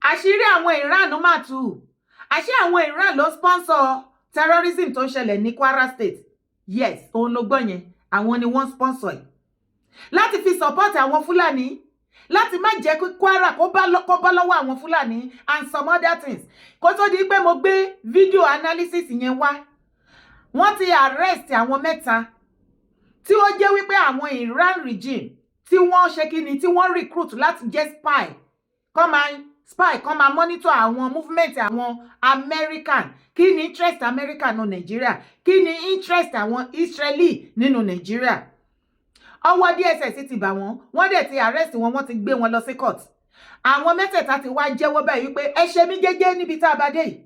àṣírí àwọn Iran mà tú. Àṣé àwọn Iran ló sponsor terrorism tó ń ṣẹlẹ̀ ní Kwara State. Yes, òun ló gbọ́ yẹn. Àwọn ni wọ́n sponsor ẹ̀. Láti fi support àwọn Fúlàní. Láti má jẹ́ kí Kwara kó bá lọ́wọ́ àwọn Fúlàní and some other things. Kó tó di pé mo gbé video analysis yẹn wá. Wọ́n ti arrest àwọn mẹ́ta tí ó jẹ́ wípé àwọn Iran regime tí wọ́n ṣe kíni tí wọ́n recruit láti jẹ́ spy. Kó máa monitor àwọn movement àwọn American. Kí ni interest American nínú Nigeria? Kí ni interest àwọn Israeli nínú Nigeria? Ọwọ́ DSS ti bá wọn, wọ́n dẹ̀ ti arrest wọn, wọ́n ti gbé wọn lọ sí court. Àwọn mẹ́tẹ̀ẹ̀ta ti wá jẹ́wọ́ báyìí wípé ẹ ṣe mí jẹ́jẹ́ níbi tá a bá dé yìí.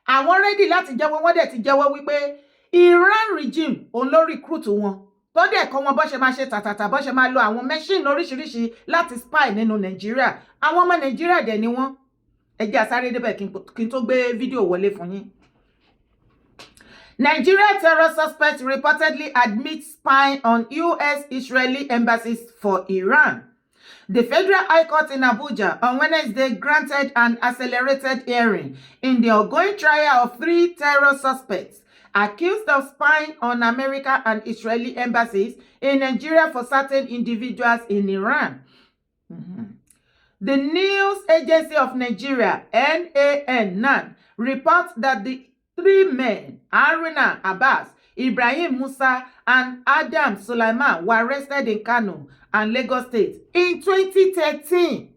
Àwọn ready láti jẹ́wọ́, wọ́n dẹ̀ ti jẹ́wọ́ wípé Iran regime òun ló recruit wọn. Tó dẹ̀ kọ́ wọn bó ṣe máa ṣe tàtàtà, bó ṣe máa lo àwọn machine oríṣiríṣi láti spy nínú Nigeria. Àwọn ọmọ Nigeria dẹ̀ ni wọ́n. Ẹ jẹ́ àsáré débẹ̀ kí n tó gbé fídíò wọlé fún yín. Nigeria terror suspect reportedly admits spying on US-Israeli embassies for Iran. The Federal High Court in Abuja on Wednesday granted an accelerated hearing in the ongoing trial of 3 terror suspects accused of spying on American and Israeli embassies in Nigeria for certain individuals in Iran. The News Agency of Nigeria, NAN, reports that the 3 men, Haruna Abbas, Ibrahim Musa, and Adam Sulaiman, were arrested in Kano and Lagos State in 2013.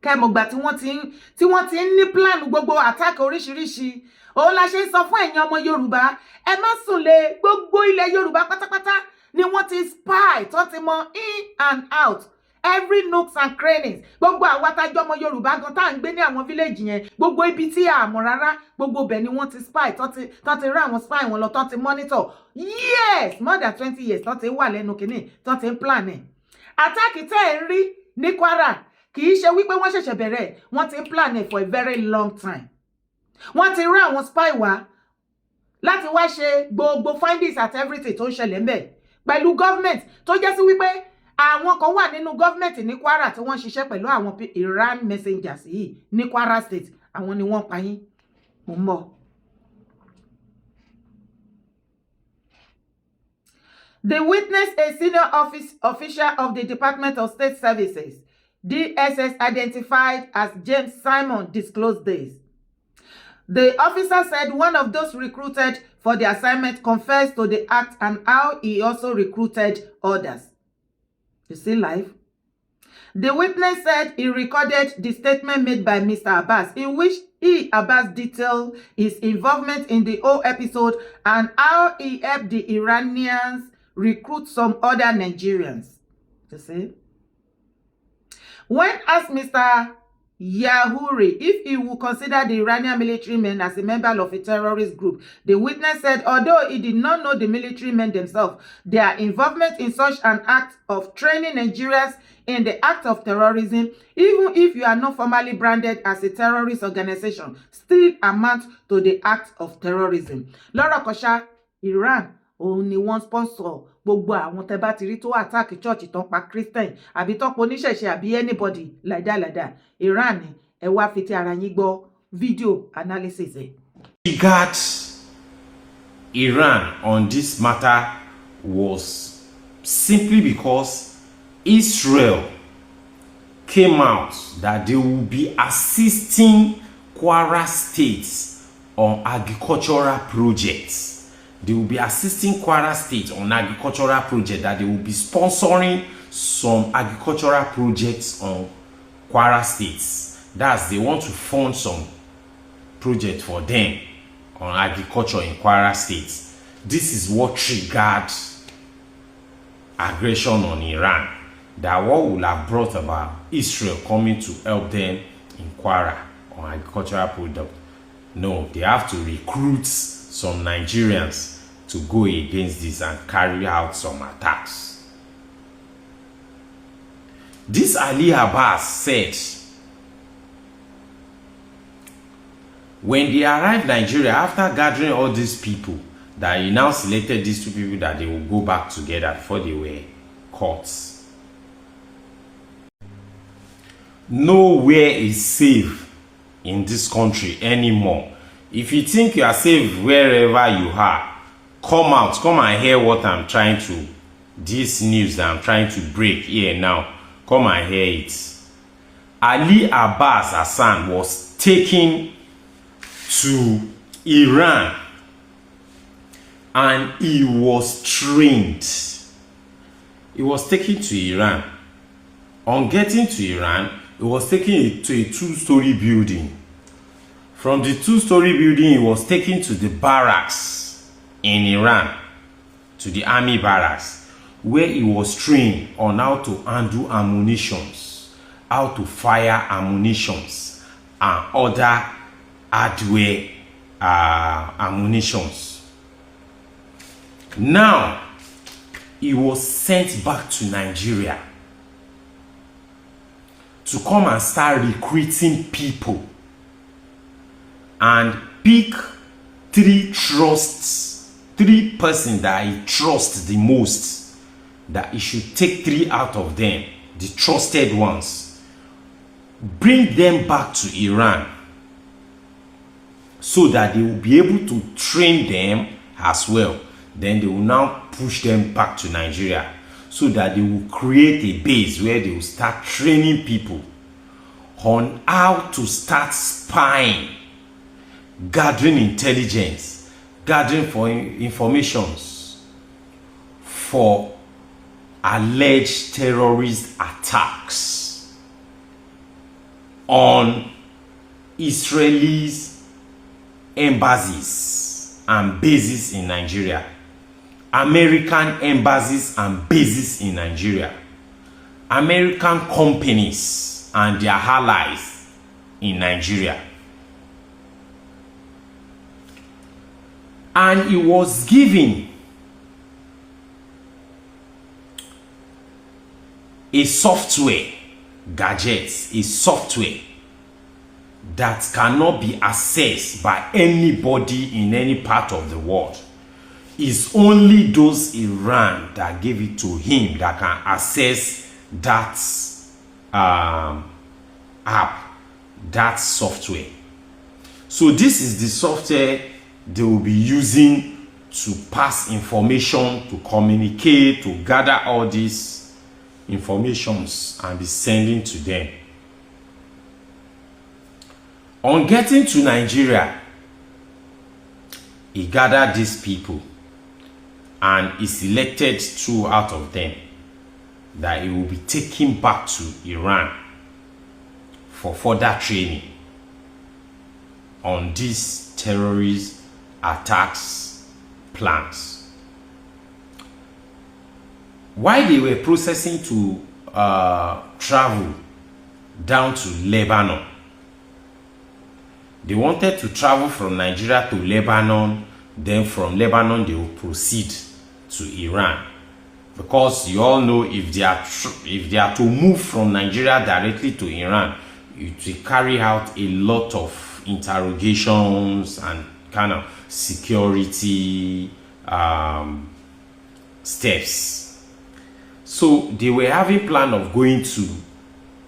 Kẹ́mọ̀gbà tí wọ́n ti ń ní plan gbogbo attack oríṣiríṣi. Ó la ṣe sọ fún ẹ̀yin ọmọ Yorùbá, ẹ má sùn lé gbogbo ilẹ̀ Yorùbá pátápátá ni wọ́n ti spy, tó ti mọ in and out. Every nooks and crannies. Gbogbo àwa tá jọmọ Yorùbá gan tá ń gbé ní àwọn village yẹn, gbogbo ibi tí a mọ̀ rárá, gbogbo bẹ̀ ni wọ́n ti spy, tó ti rán àwọn spy wọn lọ, tó ti monitor. Yes, more than 20 years tó ti wà lẹ́nu kìíní, tó ti ń plan ẹ̀. Attack tẹ́ ń rí ní Kwara kì í ṣe wípé wọ́n ṣẹ̀ṣẹ̀ bẹ̀rẹ̀, wọ́n ti ń plan ẹ̀ for a very long time. Wọ́n ti rán àwọn spy wá láti wá ṣe gbogbo findings at everything tó ń ṣẹlẹ̀ ńbẹ̀ pẹ̀lú government tó jẹ́ sí wípé àwọn kan wà nínú government ní Kwara tí wọ́n ṣiṣẹ́ pẹ̀lú àwọn Iran messengers yìí ní Kwara State. Àwọn ni wọ́n pa yín. Mo ń bọ̀. The witness, a senior official of the Department of State Services, DSS, identified as James Simon, disclosed this. The officer said one of those recruited for the assignment confessed to the act and how he also recruited others. You see live? The witness said he recorded the statement made by Mr. Abbas, in which Abbas, detailed his involvement in the whole episode and how he helped the Iranians recruit some other Nigerians. You see? When asked Mr. Yahouri if he would consider the Iranian military men as a member of a terrorist group, the witness said although he did not know the military men themselves, their involvement in such an act of training Nigerians in the act of terrorism, even if you are not formally branded as a terrorist organization, still amount to the act of terrorism. Lọ́rọ̀ kan ṣá, Iran òun ni wọ́n sponsor gbogbo àwọn tẹ́ bá ti rí tó attack church tán pa Christian àbí tán pa oníṣẹ̀ṣe àbí anybody like that. Iran ni ẹ wá fi ti ara yín gbọ́ video analysis ẹ̀. Regard Iran on this matter was simply because Israel came out that they will be assisting Kwara State on agricultural projects. They will be assisting Kwara State on agricultural projects, that they will be sponsoring some agricultural projects on Kwara States. That's, they want to fund some project for them on agriculture in Kwara State. This is what triggered aggression on Iran. That what would have brought about Israel coming to help them in Kwara on agricultural product. No, they have to recruit some Nigerians to go against this and carry out some attacks. This Ali Abbas said when they arrived in Nigeria, after gathering all these people, that he now selected these 2 people that they will go back together before they were caught. nowhere is safe in this country anymore. If you think you are safe wherever you are, come out, come and hear what I'm trying to, this news that I'm trying to break here now. Come and hear it. Ali Abbas Hassan was taken to Iran and he was trained. He was taken to Iran. On getting to Iran, he was taken to a 2-story building. From the 2-story building, he was taken to the barracks in Iran, to the army barracks, where he was trained on how to handle ammunitions, how to fire ammunitions, and other hardware ammunitions. Now, he was sent back to Nigeria to come and start recruiting people and pick 3 persons that he trusts the most, that he should take 3 out of them, the trusted ones, bring them back to Iran so that they will be able to train them as well. Then they will now push them back to Nigeria so that they will create a base where they will start training people on how to start spying, gathering intelligence, gathering for informations for alleged terrorist attacks on Israelis' embassies and bases in Nigeria, American embassies and bases in Nigeria, American companies and their allies in Nigeria. And he was given a software, gadgets, a software that cannot be accessed by anybody in any part of the world. It's only those Iran that gave it to him that can access that app, that software. So this is the software they will be using to pass information, to communicate, to gather all these informations and be sending to them. On getting to Nigeria, he gathered these people and he selected 2 out of them that he will be taken back to Iran for further training on these terrorist attacks plans. While they were processing to travel down to Lebanon, they wanted to travel from Nigeria to Lebanon, then from Lebanon they will proceed to Iran, because you all know if they are to move from Nigeria directly to Iran, it will carry out a lot of interrogations and kind of security steps. So they were having plan of going to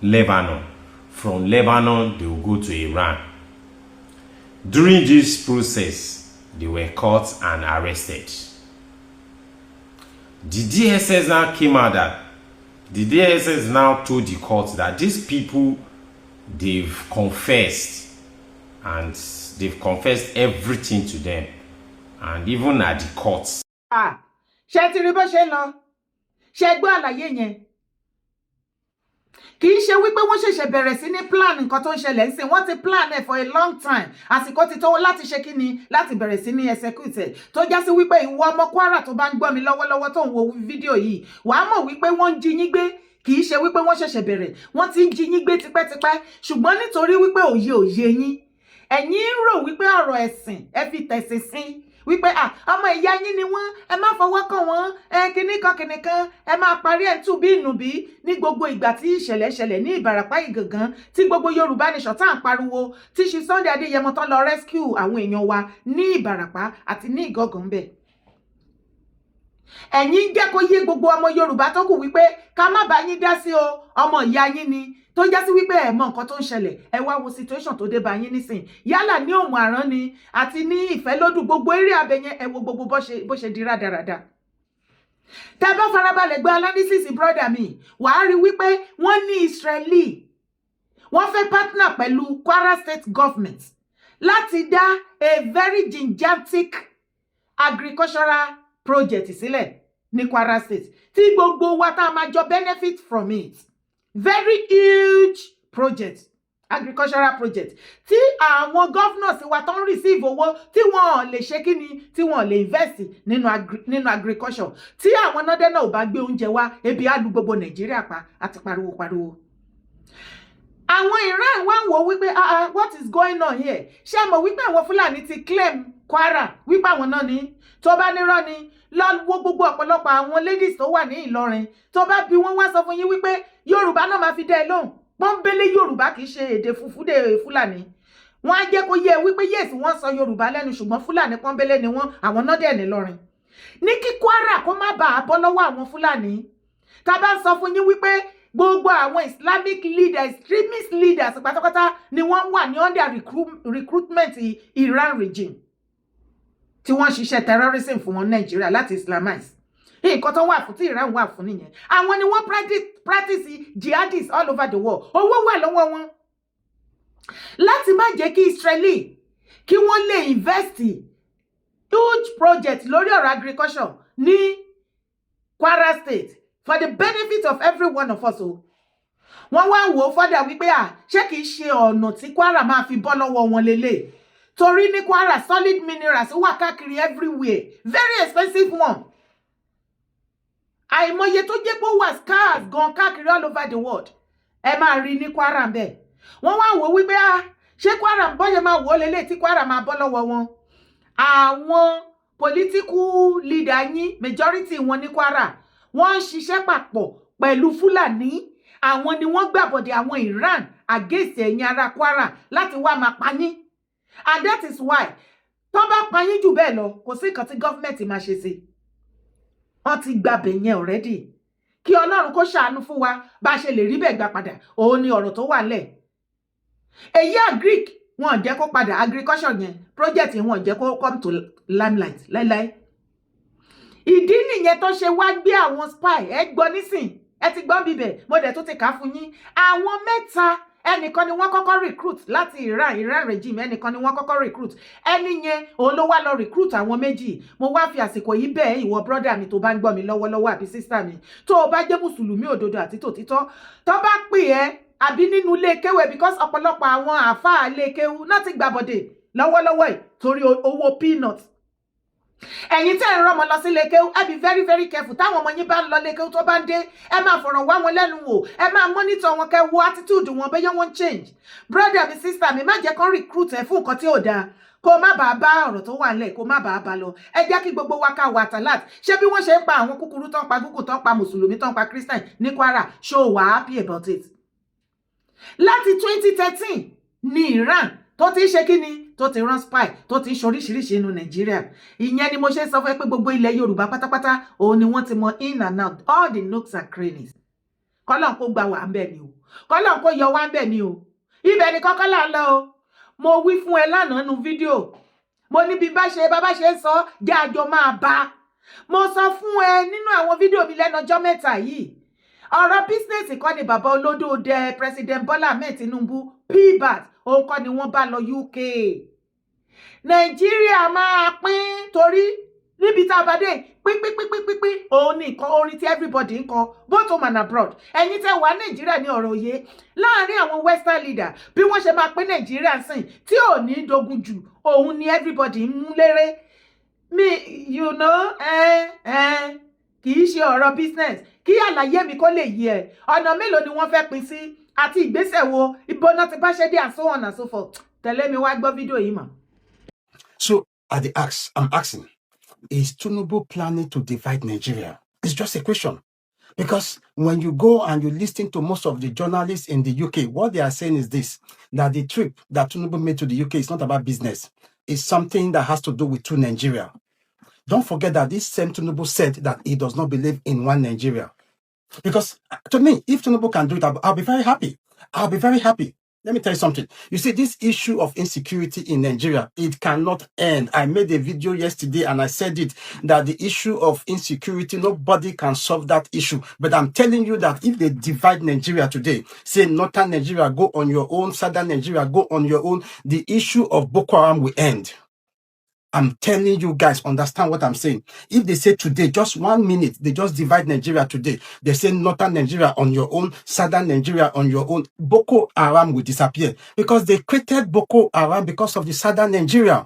Lebanon. From Lebanon they will go to Iran. During this process, they were caught and arrested. The DSS now came out that the DSS now told the court that these people, they've confessed, and they've confessed everything to them, and even at the courts. Ṣé ti rí bó ṣe lọ? Ṣé gbọ́ àlàyé yẹn? Kì í ṣe wípé wọ́n ṣẹ̀ṣẹ̀ bẹ̀rẹ̀ sí ní plan nǹkan tó ń ṣẹlẹ̀ ń sìn, wọ́n ti plan ẹ̀ for a long time. Àsìkò ti tó láti ṣe kí ni, láti bẹ̀rẹ̀ sí ní execute tó já sí wípé ìwọ ọmọ Kwara tó bá ń gbọ́ mi lọ́wọ́lọ́wọ́ tó ń wo fídíò yìí, wàá mọ̀ wípé wọ́n ń jí yín gbé. Kì í ṣe wípé wọ́n ṣẹ̀ṣẹ̀ bẹ̀rẹ̀, wọ́n ti ń jí yín gbé tipẹ́tipẹ́, ṣùgbọ́n nítorí wípé òye yín, ẹ̀yin rò wípé ọ̀rọ̀ ẹ̀sìn ẹ fi tẹ̀sìn sí, wípé ọmọ ìyá yín ni wọ́n, ẹ má fọwọ́ kàn wọ́n, kìnnìkan ẹ máa parí ẹ̀ tún bí ìnùbí ní gbogbo ìgbà tí ìṣẹ̀lẹ̀ ṣẹlẹ̀ ní Ìbàràpá Ìgangan, tí gbogbo Yorùbá nation tá à ń pariwo, tí ṣe Sunday Adéyẹmọ tán lọ rescue àwọn èèyàn wa ní Ìbàràpá àti ní Ìgangan bẹ́ẹ̀. ẹ̀yin jẹ́ kó yé gbogbo ọmọ Yorùbá tó kù wípé ká má bá yín dá sí o, ọmọ ìyá yín ni, tó já sí wípé ẹ mọ nǹkan tó ń ṣẹlẹ̀, ẹ wá wo situation tó dé bá yín nísìn, yálà ní òmù àrán ni àti ní ìfẹ́lódù, gbogbo eré abẹyẹn ẹ wo gbogbo bó ṣe di rádaràda. Tẹ́ bá farabalẹ̀ gbé analysis brother mi, wàá rí wípé wọ́n ní Israeli wọ́n fẹ́ partner pẹ̀lú Kwara State Government láti dá a very gigantic agricultural project sílẹ̀ ní Kwara State tí gbogbo wa tá máa jọ benefit from it. Very huge project, agricultural project tí àwọn governors wa tó ń receive owó tí wọ́n lè ṣe kíni, tí wọ́n lè invest nínú agriculture, tí àwọn nọ́dẹ́ náà ò bá gbé oúnjẹ wá, ebi á lu gbogbo Nàìjíríà pa àti pariwo. Àwọn Iran wá ń wò wípé what is going on here? Ṣé mọ̀ wípé àwọn Fúlàní ti claim Kwara wípé àwọn náà ní, tó bá nírọ́ ni lọ wo gbogbo ọ̀pọ̀lọpọ̀ àwọn ladies tó wà ní Ìlọrin, tó bá bí wọ́n wá sọ fún yín wípé Yorùbá náà máa fi dá ẹ lóhùn, pọ́nbélé Yorùbá kì í ṣe èdè fúfúdé Fúlàní. Wọ́n á jẹ́ kó yé wípé yes wọ́n sọ Yorùbá lẹ́nu ṣùgbọ́n Fúlàní pọ́nbélé ni wọ́n, àwọn náà dẹ̀ ní Ìlọrin. Ní kí Kwara kó má bàa bọ́ lọ́wọ́ àwọn Fúlàní, tá bá ń sọ fún yín wípé gbogbo àwọn Islamic leaders, extremist leaders pátápátá ni wọ́n wà ní under recruitment Iran regime tí wọ́n ṣiṣẹ́ terrorism fún wọn Nàìjíríà láti Islamize. Nǹkan tó wà fún tí Iran wà fún nìyẹn. Àwọn ni wọ́n practice jihadists all over the world. Owó wà lọ́wọ́ wọn láti má jẹ́ kí Israeli kí wọ́n lè invest huge project lórí ọ̀rọ̀ agriculture ní Kwara State for the benefit of every one of us. Wọ́n wá wò fọ́dà wípé ṣé kìí ṣe ọ̀nà tí Kwara máa fi bọ́ lọ́wọ́ wọn lélẹ̀. Torí ní Kwara solid minerals wà káàkiri everywhere, very expensive one. Àìmọye tó jẹ́ pé ó wà scarce gan káàkiri all over the world. Ẹ máa rí ní Kwara ń bẹ̀. Wọ́n wá wò wípé ṣé Kwara ń bọ́yẹ máa wò lélẹ̀ tí Kwara máa bọ́ lọ́wọ́ wọn. Àwọn political leader yín, majority wọn ní Kwara, wọ́n ń ṣiṣẹ́ papọ̀ pẹ̀lú Fúlàní. Àwọn ni wọ́n gbàbọ̀dẹ̀ àwọn Iran against ẹ̀yin ará Kwara láti wá máa pa yín. And that is why tó bá pa yín jù bẹ́ẹ̀ lọ, kò sí nǹkan tí gọ́ọ̀mẹ̀ntì máa ṣe sí. Wọ́n ti gbàbẹ̀ yẹn already. Kí Ọlọ́run kó ṣàánú fún wa bá ṣe lè rí bẹ́ẹ̀ gbà padà. Òun ni ọ̀rọ̀ tó wà ńlẹ̀. Èyí Greek wọn jẹ́ kó padà agriculture yẹn, project yẹn wọn jẹ́ kó come to limelight láíláí. Ìdí nìyẹn tó ṣe wá gbé àwọn spy, ẹ gbọ́ nísìn, ẹ ti gbọ́ bíbẹ̀, mo dẹ̀ tó ti kà fún yín. Àwọn mẹ́ta, ẹnìkan ni wọ́n kọ́kọ́ recruit láti Iran regime, ẹnìkan ni wọ́n kọ́kọ́ recruit. Ẹni yẹn òun ló wá lọ recruit àwọn méjì. Mo wá fi àsìkò yìí bẹ́ẹ̀ ìwọ brother mi tó bá ń gbọ́ mi lọ́wọ́lọ́wọ́ àbí sister mi, tó o bá jẹ́ mùsùlùmí òdodo àti tòtítọ́, tó bá pè ẹ́ àbí nínú ilé kéwú, because ọ̀pọ̀lọpọ̀ àwọn àáfàá ilé kéwú náà ti gbàbọ̀dẹ̀ lọ́wọ́lọ́wọ́ yìí torí owó peanut. Ẹ̀yin tẹ́ ń rán ọmọ lọ sí ilé kéwú, ẹ be very very careful. Táwọn ọmọ yín bá ń lọ ilé kéwú tó bá ń dé, ẹ máa fọ̀rọ̀ wá wọn lẹ́nu wò, ẹ máa monitor wọn, kẹ́ wo attitude wọn bẹ́yẹ́ wọ́n change. Brother mi, sister mi, má jẹ́ kán recruit ẹ fún nǹkan tí ò dáa, kó má bàa bá ọ̀rọ̀ tó wà nílẹ̀, kó má bàa bá lọ. Ẹ jẹ́ kí gbogbo wa ká wà tàlát. Ṣé bí wọ́n ṣe ń pa àwọn kúkúrú tán pa gúgù tán pa mùsùlùmí tán pa Christian ní Kwara, ṣó wà happy about it? Láti 2013 ní Iran tó ti ṣe kíni, tó ti rán spy, tó ti ṣoríṣiríṣi inú Nàìjíríà. Ìyẹn ni mo ṣe sọ fún ẹ pé gbogbo ilẹ̀ Yorùbá pátápátá òun ni wọ́n ti mọ in and out, all the nooks and crannies. Kọ́lọ́n kó gbà wá ń bẹ̀ ni o. Kọ́lọ́n kó yọ wá ń bẹ̀ ni o. Ibẹ̀ ni kọ́kọ́ là ń lọ o. Mo wí fún ẹ lánàá nu fídíò. Mo ní bí bàbá ṣe ń sọ, jẹ́ àjọ máa bá. Mo sọ fún ẹ nínú àwọn fídíò mi lẹ́nu ọjọ́ mẹ́ta yìí. Ọ̀rọ̀ business kọ́ ni bàbá olódò dẹ President Bola Ahmed Tinubu PBAT, òun kọ́ ni wọ́n bá lọ UK. Nàìjíríà máa pín torí níbi tá a bá dé pín òun ní nǹkan orin tí everybody ń kọ both home and abroad. Ẹ̀yin tẹ́ wà Nàìjíríà ní ọ̀rọ̀ òye láàárín àwọn western leader bí wọ́n ṣe máa pín Nàìjíríà sìn tí ò ní dogun jù, òun ni everybody ń mú léré. Mi you know kì í ṣe ọ̀rọ̀ business. Kí àlàyé mi kó lè yé ẹ, ọ̀nà mélòó ni wọ́n fẹ́ pín sí àti ìgbésẹ̀ wo, ibo náà ti bá ṣe dé and so on and so forth. Tẹ̀lé mi wá gbọ́ fídíò yìí mọ̀. So I'm asking, is Tinubu planning to divide Nigeria? It's just a question. Because when you go and you listen to most of the journalists in the UK, what they are saying is this, that the trip that Tinubu made to the UK is not about business. It's something that has to do with Nigeria. Don't forget that this same Tinubu said that he does not believe in one Nigeria. Because to me, if Tinubu can do it, I'll be very happy. I'll be very happy. Let me tell you something. You see, this issue of insecurity in Nigeria, it cannot end. I made a video yesterday and I said it, that the issue of insecurity, nobody can solve that issue. But I'm telling you that if they divide Nigeria today, say northern Nigeria, go on your own, southern Nigeria, go on your own, the issue of Boko Haram will end. I'm telling you guys, understand what I'm saying. If they say today, just 1 minute, they just divide Nigeria today. They say northern Nigeria on your own, southern Nigeria on your own. Boko Haram will disappear because they created Boko Haram because of the southern Nigeria.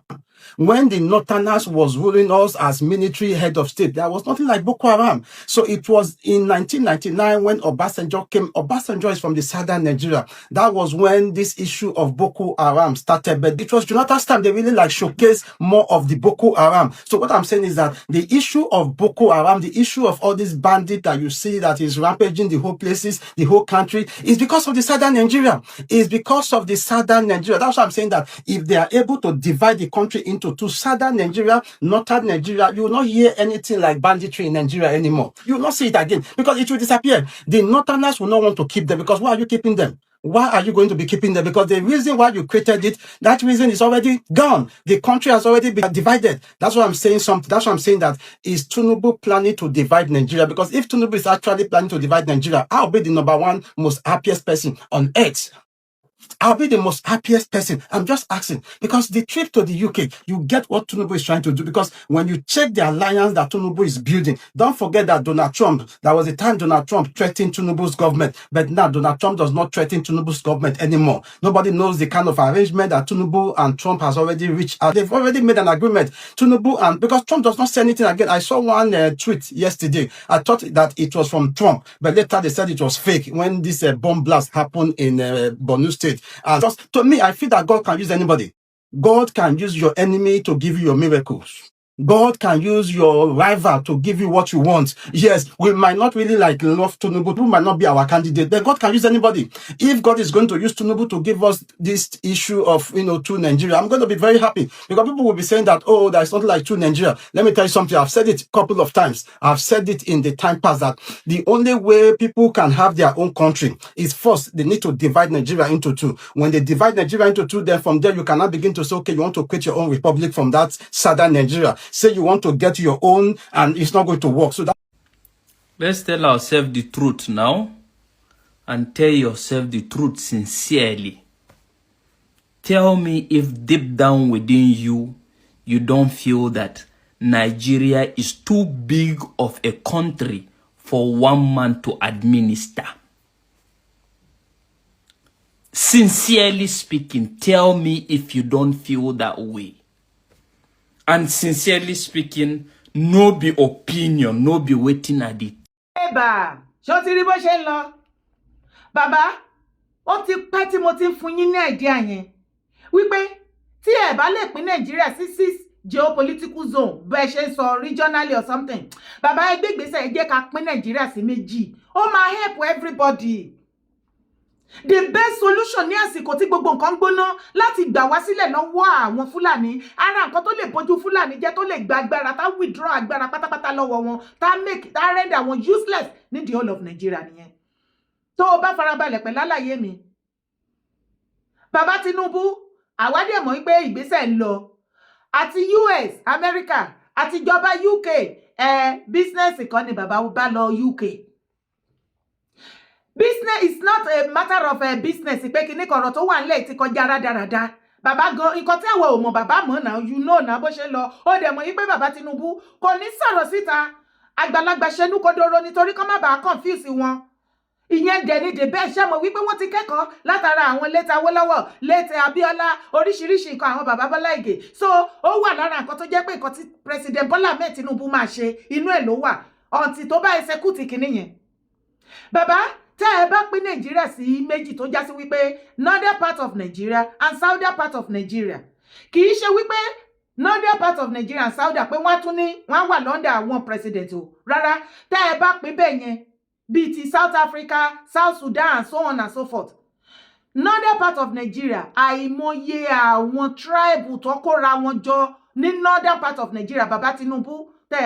When the Northerners was ruling us as military head of state, there was nothing like Boko Haram. So it was in 1999 when Obasanjo came. Obasanjo is from the southern Nigeria. That was when this issue of Boko Haram started. But it was Jonathan's time. They really like showcase more of the Boko Haram. So what I'm saying is that the issue of Boko Haram, the issue of all these bandits that you see that is rampaging the whole places, the whole country, is because of the southern Nigeria. It's because of the southern Nigeria. That's why I'm saying that if they are able to divide the country into two, southern Nigeria, northern Nigeria, you will not hear anything like banditry in Nigeria anymore. You will not see it again because it will disappear. The northerners will not want to keep them because why are you keeping them? Why are you going to be keeping them? Because the reason why you created it, that reason is already gone. The country has already been divided. That's why I'm saying something. That's why I'm saying that is Tinubu planning to divide Nigeria? Because if Tinubu is actually planning to divide Nigeria, I'll be the number one most happiest person on earth. I'll be the most happiest person. I'm just asking because the trip to the UK, you get what Tinubu is trying to do. Because when you check the alliance that Tinubu is building, don't forget that Donald Trump, that was the time Donald Trump threatened Tinubu's government. But now Donald Trump does not threaten Tinubu's government anymore. Nobody knows the kind of arrangement that Tinubu and Trump has already reached. They've already made an agreement. Tinubu and because Trump does not say anything again. I saw one tweet yesterday. I thought that it was from Trump, but later they said it was fake when this bomb blast happened in Borno State. And just to me, I feel that God can use anybody. God can use your enemy to give you your miracles. God can use your rival to give you what you want. Yes, we might not really like love Tinubu. Who might not be our candidate. Then God can use anybody. If God is going to use Tinubu to give us this issue of, to Nigeria, I'm going to be very happy. Because people will be saying that, oh, there's something like to Nigeria. Let me tell you something. I've said it a couple of times. I've said it in the time past that the only way people can have their own country is first, they need to divide Nigeria into two. When they divide Nigeria into two, then from there, you cannot begin to say, okay, you want to create your own republic from that southern Nigeria. Say you want to get your own and it's not going to work. So that let's tell ourselves the truth now and tell yourself the truth sincerely. Tell me if deep down within you, you don't feel that Nigeria is too big of a country for one man to administer. Sincerely speaking, tell me if you don't feel that way. And sincerely speaking, no be opinion, no be waiting at it. Eba, ṣó ti rí bó ṣe ń lọ. Bàbá, ó ti pẹ́ tí mo ti ń fún yín ní idea yẹn. Wípé tí ẹ bá lè pín Nàìjíríà sí 6 geopolitical zone, bẹ́ẹ̀ ṣe ń sọ regionally or something. Bàbá ẹ gbé ìgbésẹ̀ ẹ jẹ́ ká pín Nàìjíríà sí 2. Ó máa help everybody. The best solution ní àsìkò tí gbogbo nǹkan gbóná láti gbà wá sílẹ̀ lọ́wọ́ àwọn Fúlàní. Ara nǹkan tó lè bójú Fúlàní jẹ́ tó lè gba agbára, tá withdraw agbára pátápátá lọ́wọ́ wọn, tá render wọn useless ní the whole of Nigeria nìyẹn. Tó o bá farabalẹ̀ pẹ̀lú àlàyé mi. Bàbá Tinubu, àwa dẹ̀ mọ̀ pé ìgbésẹ̀ ń lọ. Àti US, America, àti ìjọba UK, business kan ni bàbá bá lọ UK. Business is not a matter of business. Pé kíní kọ̀rọ̀ tó wà nílẹ̀ ti kọjá rádaràda. Bàbá gan nǹkan tí àwọn ò mọ̀ bàbá mọ̀ náà, you know náà bó ṣe lọ. Ó dẹ̀ mọ̀ yí pé bàbá Tinubu kò ní sọ̀rọ̀ síta. Àgbàlagbà ṣẹnu kodoro nítorí kó má bàa confuse wọn. Ìyẹn dẹ̀ ni the best ṣe mọ̀ wípé wọ́n ti kẹ́kọ̀ọ́ látara àwọn Late Awólọ́wọ̀, Late Abíọ́lá, oríṣiríṣi nǹkan àwọn bàbá Bọ́lá Ìgè. So ó wà lára nǹkan tó jẹ́ pé nǹkan tí President Bola Ahmed Tinubu máa ṣe inú ẹ̀ ló wà. Ọ̀ǹtì tó bá execute kíní yẹn. Bàbá, tẹ́ ẹ bá pín Nàìjíríà sí 2 tó já sí wípé northern part of Nigeria and southern part of Nigeria. Kì í ṣe wípé northern part of Nigeria and southern pé wọ́n wà lọ́ndà àwọn president o. Rárá, tẹ́ ẹ bá pín bẹ́ẹ̀ yẹn bíi ti South Africa, South Sudan and so on and so forth. Northern part of Nigeria, àìmọye àwọn tribe tó kóra wọn jọ ní northern part of Nigeria. Bàbá Tinubu, tẹ́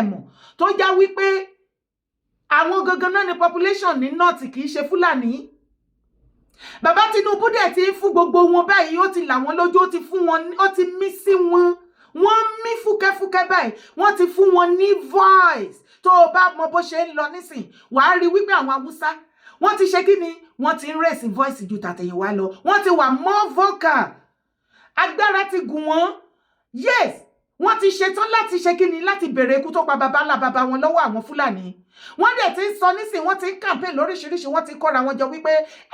tó já wípé àwọn gangan náà ni population ní north kì í ṣe Fúlàní. Bàbá Tinubu dẹ̀ ti fún gbogbo wọn báyìí, ó ti là wọ́n lójú, ó ti fún wọn, ó ti mí sí wọn. Wọ́n mí fúkẹ́fúkẹ́ báyìí, wọ́n ti fún wọn ní voice. Tó o bá mọ bó ṣe ń lọ nísìn, wàá rí wípé àwọn Haúsá wọ́n ti ṣe kíni, wọ́n ti ń raise voice ju tàtẹ̀yìnwá lọ, wọ́n ti wà more vocal. Agbára ti gùn wọ́n. Yes, wọ́n ti ṣetán láti ṣe kíni, láti bẹ̀rẹ̀ ikú tó pa bàbá ńlá bàbá wọn lọ́wọ́ àwọn Fúlàní. Wọ́n dẹ̀ ti ń sọ nísìn, wọ́n ti ń campaign lóríṣiríṣi, wọ́n ti kóra wọn jọ wípé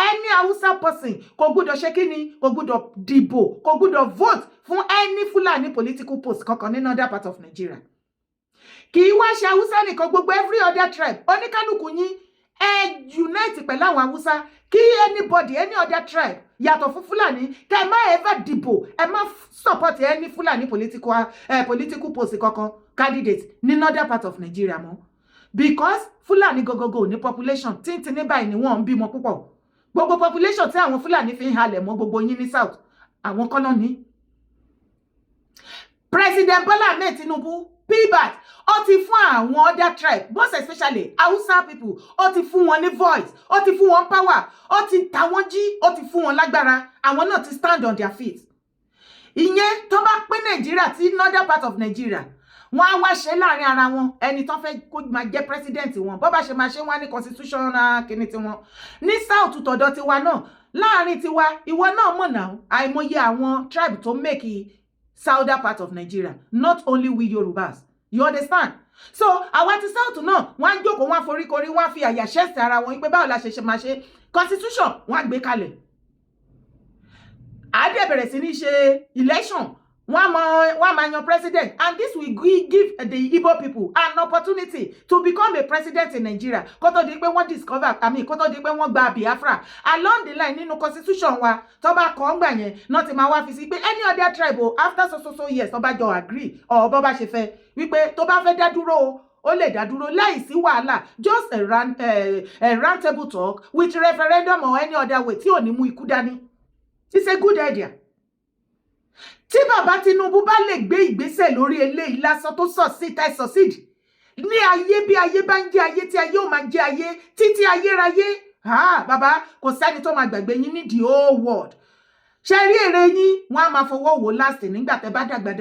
any Hausa person kò gbọ́dọ̀ ṣe kíni, kò gbọ́dọ̀ dìbò, kò gbọ́dọ̀ vote fún any Fúlàní political post kankan ní other part of Nigeria. Kì í wá ṣe Hausa nìkan, gbogbo every other tribe oníkálùkù yín ẹ unite pẹ̀lú àwọn Hausa, kí anybody any other tribe yàtọ̀ fún Fúlàní kẹ́ ẹ má ever dìbò, ẹ má support any Fúlàní political post kankan candidate ní other part of Nigeria mọ́. Because Fúlàní gogogo ní population tíntín ní báyìí ni wọ́n ń bímọ púpọ̀. Gbogbo population tí àwọn Fúlàní fi ń halẹ̀ mọ́ gbogbo yín ní south, àwọn kọ́nà ní. President Bola Ahmed Tinubu payback, ó ti fún àwọn other tribe, most especially Hausa people, ó ti fún wọn ní voice, ó ti fún wọn power, ó ti ta wọ́n jí, ó ti fún wọn lágbára. Àwọn náà ti stand on their feet. Ìyẹn tó bá pín Nigeria tí northern part of Nigeria, wọ́n á wá ṣe láàrin ara wọn, ẹni tó fẹ́ kó máa jẹ́ president wọn, bó bá ṣe máa ṣe wọ́n ní constitutional kíní tiwọn. Ní south tọ̀dọ̀ tiwa náà, láàrin tiwa, ìwọ náà mọ̀ náà, àìmọye àwọn tribe tó make southern part of Nigeria, not only we Yorubas. You understand? So, àwa ti south náà, wọ́n jókòó, wọ́n foríkorí, wọ́n fi àyà ṣẹ́sì ara wọn pé báwo la ṣe máa ṣe constitution, wọ́n gbé kalẹ̀. A dẹ̀ bẹ̀rẹ̀ sí ní ṣe election, wọ́n máa yan president, and this will give the Igbo people an opportunity to become a president in Nigeria. Kó tó di pé wọ́n discover, kó tó di pé wọ́n gba Biafra. Along the line nínú constitution wa, tó bá kọ́ ńgbà yẹn, náà ti máa wá fi sí pé any other tribe after so years tó bá jọ agree or bó bá ṣe fẹ́ wípé tó bá fẹ́ dá dúró ó lè dá dúró láì sí wàhálà, just a round table talk with referendum or any other way tí ò ní mú ikú dání. It's a good idea. Tí bàbá Tinubu bá lè gbé ìgbésẹ̀ lórí eléyìí lásán tó succeed ní ayé bí ayé bá ń jẹ́ ayé tí ayé ò máa jẹ́ ayé títí ayérayé, bàbá kò sẹ́ni tó máa gbàgbé yín ní the whole world. Ṣé rí èrè yín, wọ́n á máa fọwọ́ wò last nígbà tẹ́ bá dàgbà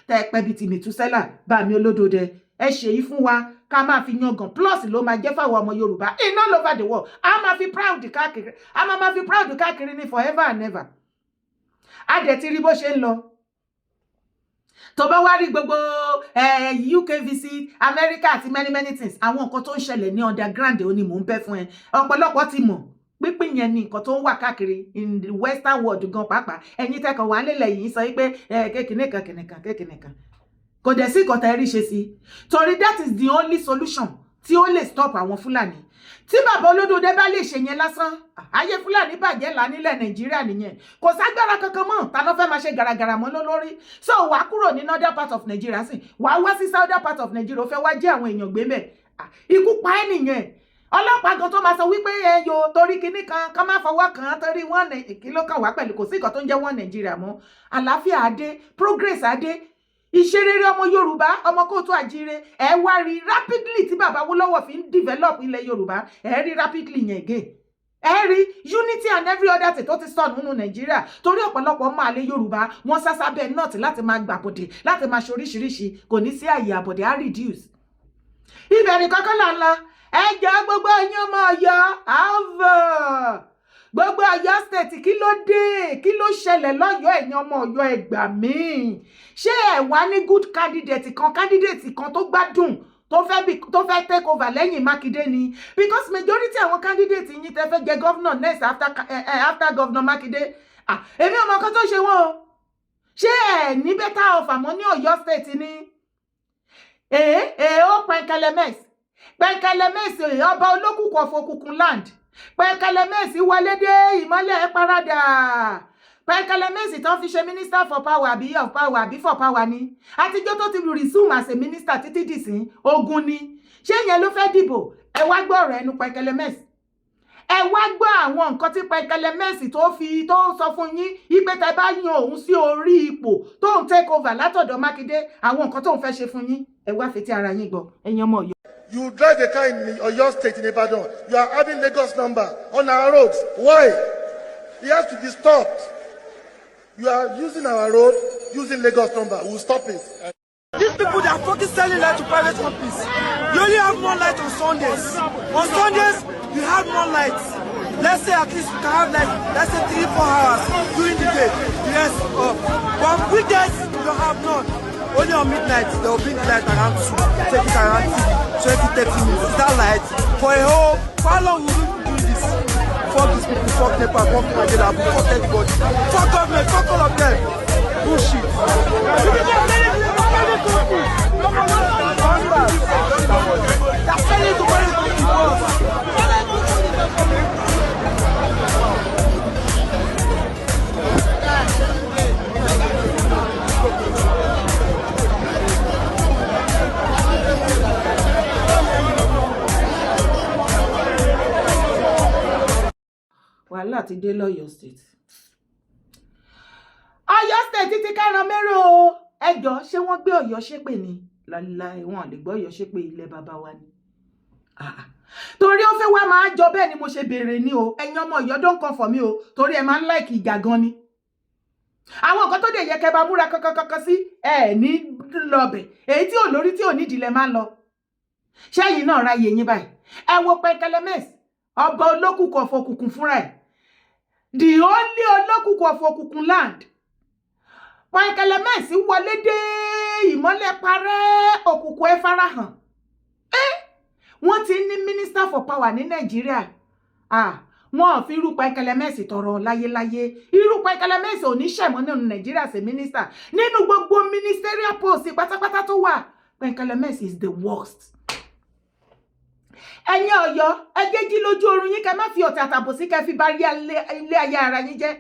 tẹ́ pẹ́ bí ti Mètúsẹ́là bá mi olódòdẹ. Ẹ ṣe yìí fún wa ká máa fi yangàn, plus ló máa jẹ́ fáwọn ọmọ Yorùbá in all over the world. A máa fi proud káàkiri ní forever and ever. A dẹ̀ ti rí bó ṣe ń lọ. Tó bá wá rí gbogbo UK visit, America àti many things, àwọn nǹkan tó ń ṣẹlẹ̀ ní underground ó ní mò ń bẹ́ fún ẹ. Ọ̀pọ̀lọpọ̀ ti mọ̀ pínpín yẹn ni nǹkan tó ń wà káàkiri in the western world gan pàápàá. Ẹ̀yin tẹ́kọ̀ wà nílẹ̀ yìí sọ pé kékìnìkan. Kò dẹ̀ sí nǹkan tá rí ṣe sí. Torí that is the only solution tí ó lè stop àwọn Fúlàní. Tí bàbá olódòdé bá lè ṣe yẹn lásán, ayé Fúlàní bàjẹ́ là nílẹ̀ Nàìjíríà nìyẹn. Kò ságbára kankan mọ́, ta ló fẹ́ máa ṣe gàràgàrà mọ́ lórí. So wàá kúrò ní northern part of Nigeria sí, wàá wá sí southern part of Nigeria, ó fẹ́ wá jẹ́ àwọn èèyàn gbé mẹ́. Ikú pa ẹ́ nìyẹn. Ọlọ́pàá gan tó máa sọ wípé ẹyọ torí kinní kan ká má fọwọ́ kàn torí wọ́n kí ló kàn wá pẹ̀lú, kò sí nǹkan tó ń jẹ́ wọ́n Nàìjíríà mọ́. Àlàáfíà adé, progress adé. Ìṣerere ọmọ Yorùbá, ọmọ kóòtù àjíire, ẹ wá rí rapidly tí bàbá Awólọ́wọ̀ fi ń develop ilẹ̀ Yorùbá, ẹ rí rapidly yẹn again. Ẹ rí unity and every other thing tó ti sọ nínú Nàìjíríà, torí ọ̀pọ̀lọpọ̀ máa lé Yorùbá, wọ́n sásá bẹ́ẹ̀ náà láti máa gbàbọ̀dẹ̀, láti máa ṣoríṣiríṣi, kò ní sí àyè àbọ̀dẹ̀ á reduce. Ibẹ̀ ni kọ́kọ́ là ń lọ, ẹ jẹ́ gbogbo ẹ̀yin ọmọ Ọ̀yọ́, gbogbo Ọ̀yọ́ state kí ló dé, kí ló ṣẹlẹ̀ lọ́yọ́ ẹ̀yin ọmọ Ọ̀yọ́ ẹ gbà mí. Ṣé ẹ wá ní good candidate kan tó gbádùn tó fẹ́ take over lẹ́yìn Mákindé ni? Because majority àwọn candidate yín tẹ́ fẹ́ jẹ governor next after governor Mákindé, èmi ọmọ kan tó ṣe wọ́n o. Ṣé ẹ ní better offer mọ́ ní Ọ̀yọ́ state ni? Ó Penkelemesi ọba olókùnkùn ọ̀fọ̀kùnkùn land. Penkelemesi wọlé dé ìmọ́lẹ̀ paradà. Penkelemesi tán fi ṣe minister for power àbí of power àbí for power ni. Àtijọ́ tó ti resume as a minister títí dìsín ogun ni. Ṣé yẹn ló fẹ́ dìbò? Ẹ wá gbọ́ ọ̀rọ̀ ẹnu Penkelemesi. ẹ wá gbọ́ àwọn nǹkan tí Penkelemesi tó ń sọ fún yín ipe tẹ́ bá yan òun sí orí ipò tó ń take over látọ̀dọ̀ Mákindé àwọn nǹkan tó ń fẹ́ ṣe fún yín ẹ wá fetí ara yín gbọ́ ẹ̀yin ọmọ Ọ̀yọ́. You drive a car in Oyo State in Ibadan. You are having Lagos number on our roads. Why? It has to be stopped. You are using our road, using Lagos number. We'll stop it. These people, they are fucking selling light to private companies. You only have more light on Sundays. On Sundays, you have more lights. Let's say at least you can have like, let's say 3-4 hours during the day. Yes, but weekdays, you don't have none. Only on midnight, they will bring the light around 2. Take it around 20-30 minutes. That light, for a whole, for how long will we do this? Fuck these people, fuck NEPA, fuck Mandela, fuck everybody. Fuck government, fuck all of them. Bullshit. That's selling to private companies. Wàhálà ti dé l'Ọ̀yọ́ State. Ọ̀yọ́ State ti kẹ́ran mẹ́rọ o. Ẹjọ́ ṣé wọ́n gbé Ọ̀yọ́ ṣépè ni? Láíláí wọn lè gbọ́ Ọ̀yọ́ ṣépè ilẹ̀ bàbá wa ni. Torí ó fẹ́ wá máa jọ bẹ́ẹ̀ ni mo ṣe béèrè ni o. Ẹ̀yin ọmọ Ọ̀yọ́ don't come for me o. Torí ẹ máa ń like ìjà gan ni. Àwọn nǹkan tó dé yẹ kẹ́ bá múra kankan sí ẹ ní lọ́bẹ̀. Èyí tí ò lórí tí ò nídìí lẹ máa ń lọ. Ṣẹ́yìn náà ráyè yín báyìí. Ẹ wo Penkelemesi ọba olókùnkùn ọ̀fọ̀kùnkùn fúnra ẹ̀. The only olókùnkùn ọ̀fọ̀kùnkùn land. Penkelemesi wọlé dé ìmọ́lẹ̀ parẹ́ òkùnkùn ẹ farahàn. Wọ́n ti ní Minister for Power ní Nàìjíríà. Wọ́n ò fi irú Penkelemesi tọrọ láyéláyé. Irú Penkelemesi ò ní ṣẹ̀mọ́ nínú Nàìjíríà ṣe minister. Nínú gbogbo ministerial post pátápátá tó wà, Penkelemesi is the worst. Ẹ̀yin Ọ̀yọ́, ẹ jẹ́ jí lójú oorun yín kẹ́ má fi ọ̀tẹ̀ àtàbòsí kẹ́ fi bá ilé ayé ara yín jẹ́.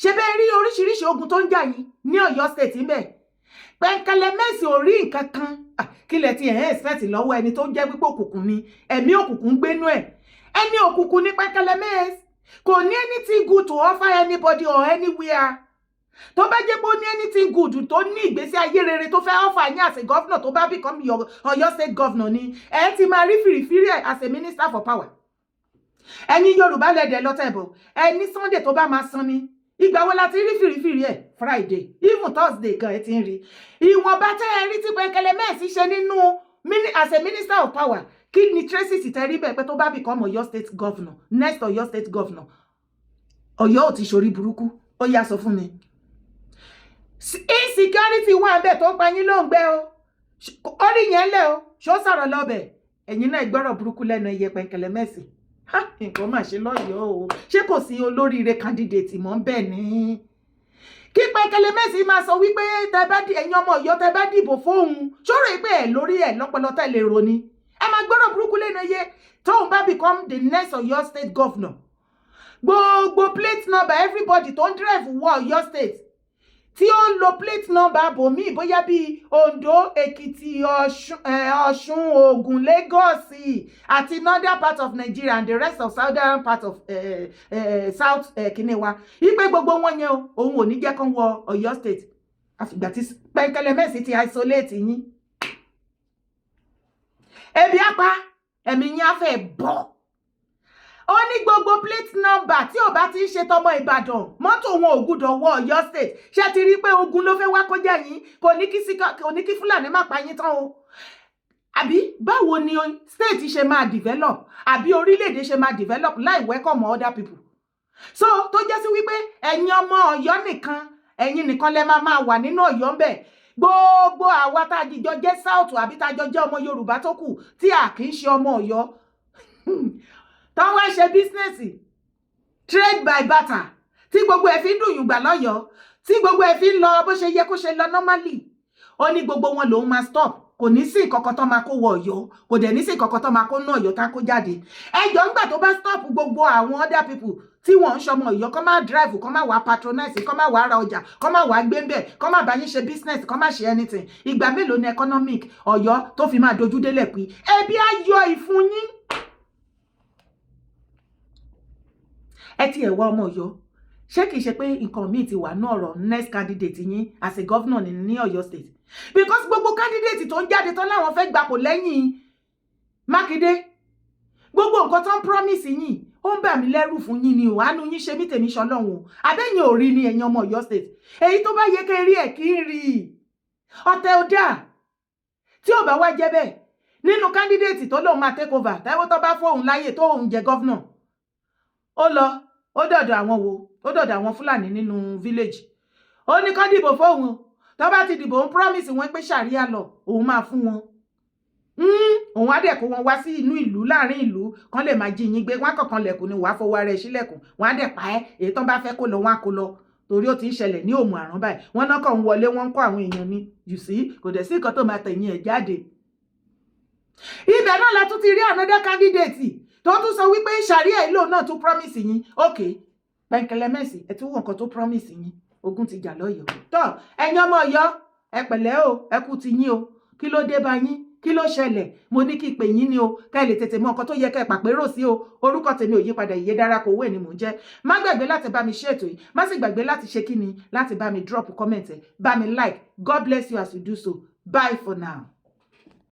Ṣé bẹ́ẹ̀ rí oríṣiríṣi ogun tó ń jà yín ní Ọ̀yọ́ State ńbẹ̀? Penkelemesi ò rí nǹkan kan. Kí lẹ ti expect lọ́wọ́ ẹni tó jẹ́ wípé òkùnkùn ni, ẹ̀mí òkùnkùn gbénú ẹ̀. Ẹni òkùnkùn ní Penkelemesi kò ní anything good to offer anybody or anywhere. Tó bá jẹ́ pé ó ní anything good tó ní ìgbésí ayé rere tó fẹ́ offer yín as a governor tó bá become your Ọ̀yọ́ State governor ni ẹ ti máa rí fìrìfìrì as a minister for power. Ẹ̀yin Yorùbá lẹ́dẹ̀ lọ́tẹ̀bọ̀ ẹni Sunday tó bá máa san ni ìgbà wo la ti rí fìrìfìrì ẹ̀ Friday even Thursday gan ẹ ti ń rí. Ìwọ̀nba tẹ́ ẹ rí tí Penkelemesi ṣe nínú as a minister of power kí ni tracy sì tẹ́ rí bẹ́ẹ̀ pé tó bá become Ọ̀yọ́ State governor next Ọ̀yọ́ State governor Ọ̀yọ́ ò ti ṣorí burúkú ó yá sọ fún mi. Insecurity wà bẹ́ẹ̀ tó ń pa yín ló ń gbé o. Orí yẹn lẹ̀ o. Ṣó sọ̀rọ̀ lọ́bẹ̀. Ẹ̀yin náà gbọ́rọ̀ burúkú lẹ́nu ẹyẹ Penkelemesi. Nǹkan máa ṣe lọ́yọ̀ọ́ o. Ṣé kò sí olóríire candidate mọ́ bẹ́ẹ̀ ni? Kí Penkelemesi máa sọ wípé ẹ̀yin ọmọ Ọ̀yọ́ tẹ́ bá dìbò fóun. Ṣọ́rọ̀ pé ẹ̀ lórí ẹ̀ lọ́pọlọ tẹ́lẹ̀ ro ni. Ẹ máa gbọ́rọ̀ burúkú lẹ́nu ẹyẹ tóun bá become the next Ọ̀yọ́ State governor. Gbogbo plate number everybody tó ń drive wọ Ọ̀yọ́ State. Tí ó ń lo plate number bòmí bóyá bí Ondo, Èkìtì, Ọ̀ṣun, Ògùn, Lagos àti northern part of Nigeria and the rest of southern part of south Kinewa. Ipe gbogbo wọn yẹn o, òun ò ní jẹ́ kán wọ Ọ̀yọ́ State. Àfìgbà tí Penkelemesi ti isolate yín. Ebi apá, ẹ̀mí yín á fẹ́ bọ̀. Ó ní gbogbo plate number tí ò bá ti ṣe tọmọ Ìbàdàn mọ́tò wọn ò gbúdọ̀ wọ Ọ̀yọ́ State ṣé ti rí pé ogun ló fẹ́ wá kọjá yín kò ní kí Fúlàní má pa yín tán o. Àbí báwo ni state ṣe máa develop àbí orílẹ̀-èdè ṣe máa develop láì welcome other people. So tó jẹ́ sí wípé ẹ̀yin ọmọ Ọ̀yọ́ nìkan ẹ̀yin nìkan lẹ máa wà nínú Ọ̀yọ́ ńbẹ̀. Gbogbo àwa tá a jọ jẹ́ South àbí tá a jọ jẹ́ ọmọ Yorùbá tó kù tí a kì í ṣe ọmọ Ọ̀yọ́ tán wá ṣe bísínẹ́sì trade by barter tí gbogbo ẹ̀ fi ń dùn yùngbà lọ́yọ̀ọ́ tí gbogbo ẹ̀ fi ń lọ bó ṣe yẹ kó ṣe lọ normally ó ní gbogbo wọn lòun máa stop kò ní sí nǹkankan tó máa kó wọ Ọ̀yọ́ kò dẹ̀ ní sí nǹkankan tó máa kó ná Ọ̀yọ́ tá kó jáde ẹjọ́ ńgbà tó bá stop gbogbo àwọn other people tí wọ́n ń ṣọmọ Ọ̀yọ́ kó má drive kó má wá patronize kó má wá ra ọjà kó má wá gbé ńbẹ̀ kó má bá yín ṣe business kó má ṣe anything ìgbà mélòó ni economic Ọ̀yọ́ tó fi máa dojú délẹ̀ pín ẹbí á yọ ìfun yín. ẹ ti ẹ̀ wá ọmọ Ọ̀yọ́ ṣé kìí ṣe pé nǹkan míì ti wà ní ọ̀rọ̀ next candidate yín as a governor ní Ọ̀yọ́ state because gbogbo candidate tó ń jáde tán láwọn fẹ́ gbapò lẹ́yìn Mákindé gbogbo nǹkan tó ń promise yín ó ń bà mí lẹ́rù fún yín ni ò àánú yín ṣe mí tèmi ṣọlọ́run àbẹ́yìn ò rí ni ẹ̀yin ọmọ Ọ̀yọ́ state èyí tó bá yẹ kẹ́ rí ẹ̀ kí ń rí ọ̀tẹ̀ ò dáa tí ò bá wá jẹ́ bẹ́ẹ̀ nínú candidate tó lóun máa take over táwọn tó bá fóun láyè tó òun jẹ governor ó lọ ó dọ̀dọ̀ àwọn wo ó dọ̀dọ̀ àwọn Fúlàní nínú village ó ní kán dìbò fóun tó bá ti dìbò ń promise wọn pé ṣàríà lọ òun máa fún wọn òun á dẹ̀ kó wọn wá sí inú ìlú láàrin ìlú kan lè máa jí yín gbé wọn kọ̀ọ̀kan lẹ̀kùn ni wàá fowó ara ẹ̀ sílẹ̀kùn wọn á dẹ̀ pa ẹ́ èyí tó bá fẹ́ kó lọ wọn á kó lọ torí ó ti ń ṣẹlẹ̀ ní òmù àrùn báyìí wọn náà kàn ń wọlé wọn ń kó àwọn èèyàn ni you see kò dẹ̀ sí nǹkan tó máa tẹ̀yìn ẹ̀ jáde ibẹ̀ náà la tún ti rí another candidate tó tún sọ wípé ṣàríà ìlò náà tún promise yín okay Penkelemesi ẹ tún wọ nǹkan tó promise yín ogun ti jà lọ́yọ̀ọ́ tó ẹ̀yin ọmọ Ọ̀yọ́ ẹ pẹ̀lẹ́ o ẹ kú ti yín o kí ló dé bá yín kí ló ṣẹlẹ̀ mo ní kí pè yín ni o ká lè tètè mọ nǹkan tó yẹ ká pàpérò sí o orúkọ tèmi ò yípadà Ìyèdárakò Owó ni mò ń jẹ́ má gbàgbé láti bá mi share ètò yìí má sì gbàgbé láti ṣe kíni láti bá mi drop comment ẹ bá mi like God bless you as you do so bye for now.